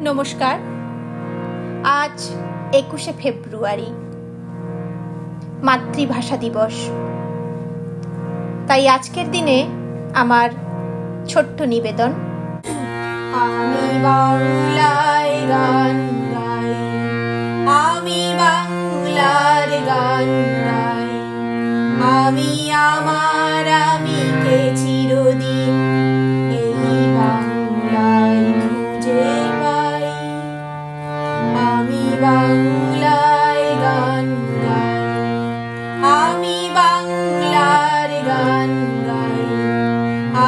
নমস্কার। আজ 21শে ফেব্রুয়ারি, মাতৃভাষা দিবস। তাই আজকের দিনে আমার ছোট্ট নিবেদন। আমি বাংলায় গান গাই, আমি বাংলার গান গাই, আমি আমার আমিকে চিরদিন এই বাংলায় খুঁজে পাই। আমি বাংলায় গান গাই, আমি বাংলার গান গাই,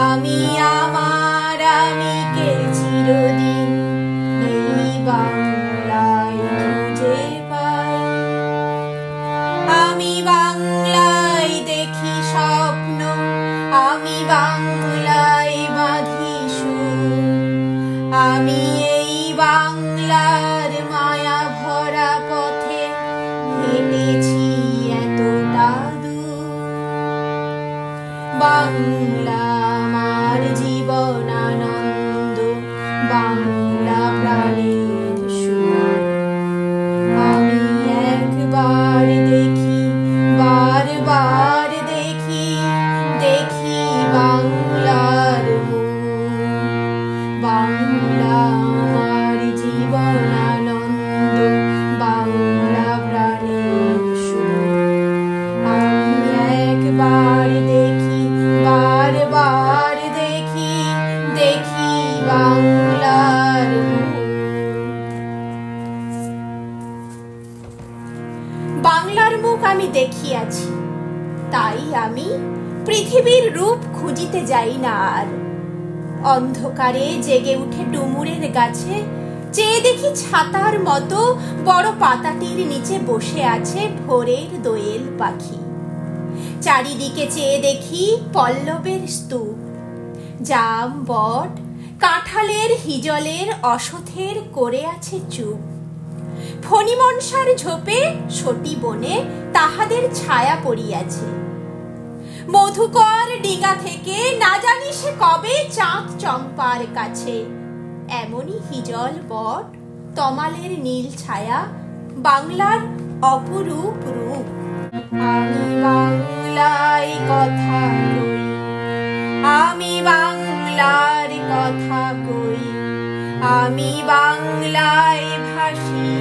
আমি আমার আমিকে চিরদিন এই বাংলায় খুঁজে পাই। আমি বাংলায় দেখি স্বপ্ন, আমি বাংলায় বাঁধি সুর, আমি এই বাংলার মায়া ভরা পথে হেঁটেছি এতটা দূর। বাংলা আমার জীবন আনন্দ, বাংলা প্রাণের সুর। আমি একবার দেখি, বারবার দেখি, দেখি বাংলার মুখ। বাংলা আমার জীবন আনন্দ, বাংলা প্রাণের সুর। আমি একবার দেখি, বারবার দেখি, দেখি বাংলার মুখ। বাংলার মুখ আমি দেখিয়াছি, তাই আমি পৃথিবীর রূপ খুঁজিতে যাই না আর। অন্ধকারে জেগে উঠে ডুমুরের গাছে চেয়ে দেখি ছাতার মতো বড় পাতাটির নিচে বসে আছে ভোরের দোয়েল পাখি। চারিদিকে চেয়ে দেখি পল্লবের স্তূপ, জাম, বট, কাঁঠালের, হিজলের, অশথের করে আছে চুপ। ফণিমনসার ঝোপে সতী বনে তাহাদের ছায়া পড়িয়াছে। মধুকর ডিঙা থেকে না জানি সে কবে চাঁদ চম্পার কাছে। এমনই হিজল, বট, তমালের নীল ছায়া বাংলার অপরূপ রূপ। আমি বাংলায় কথা কই, আমি বাংলার কথা কই, আমি বাংলায় ভাসি,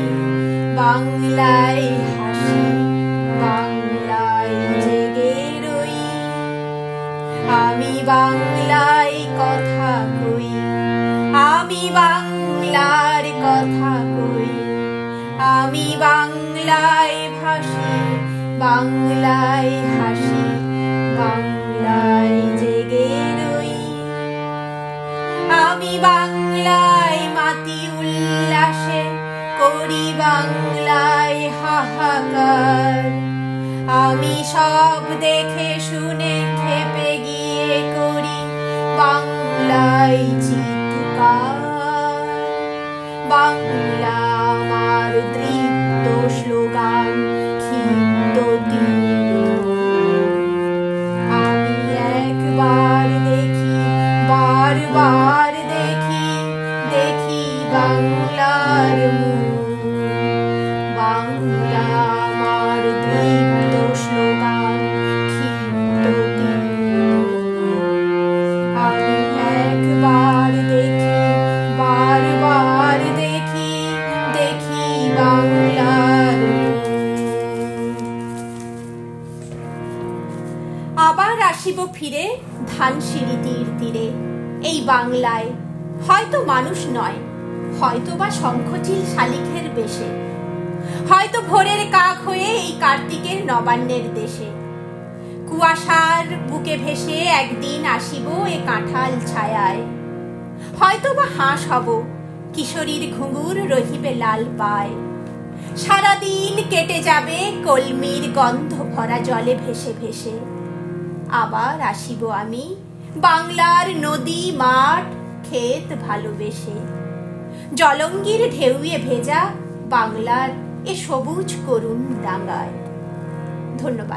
বাংলায় হাসি, বাংলায় জেগে রই। আমি বাংলায় কথা কই, আমি বাংলার কথা কই, আমি বাংলায় ভাসি, বাংলায় হাসি, বাংলায় জেগে রই। আমি বাংলায় মাতি উল্লাসে করি, বাংলায় হাহাকার। আমি সব দেখে শুনে খেপে গিয়ে করি বাংলায় চিৎকার। বাংলা আমার দৃপ্ত স্লোগান, ক্ষিপ্ত তীর। আমি একবার দেখি, বারবার দেখি, দেখি বাংলার মুখ। বাংলা আমার দৃপ্ত স্লোগান, ক্ষিপ্ত তীর। আমি একবার দেখি, বারবার দেখি, দেখি বাংলার মুখ। আবার আসিব ফিরে ধানসিঁড়ি তীর তীরে, এই বাংলায় হয়তো মানুষ নয়, হয়তো বা শঙ্খচিল শালিখের বেশে, হয়তো ভোরের কাক হয়ে এই কার্তিকের নবান্নের দেশে। কুয়াশার বুকে ভেসে একদিন আসিব এ কাঁঠাল ছায়ায়, হয়তো বা হাঁস হব, কিশোরীর ঘুঙুর রহিবে লাল পায়। সারাদিন কেটে যাবে কলমির গন্ধ ভরা জলে ভেসে ভেসে। আবার আসিব আমি বাংলার নদী, মাঠ, ক্ষেত ভালোবেসে। জলঙ্গির ঢেউয়ে ভেজা বাংলার এ সবুজ করুণ ডাঙায়। ধন্যবাদ।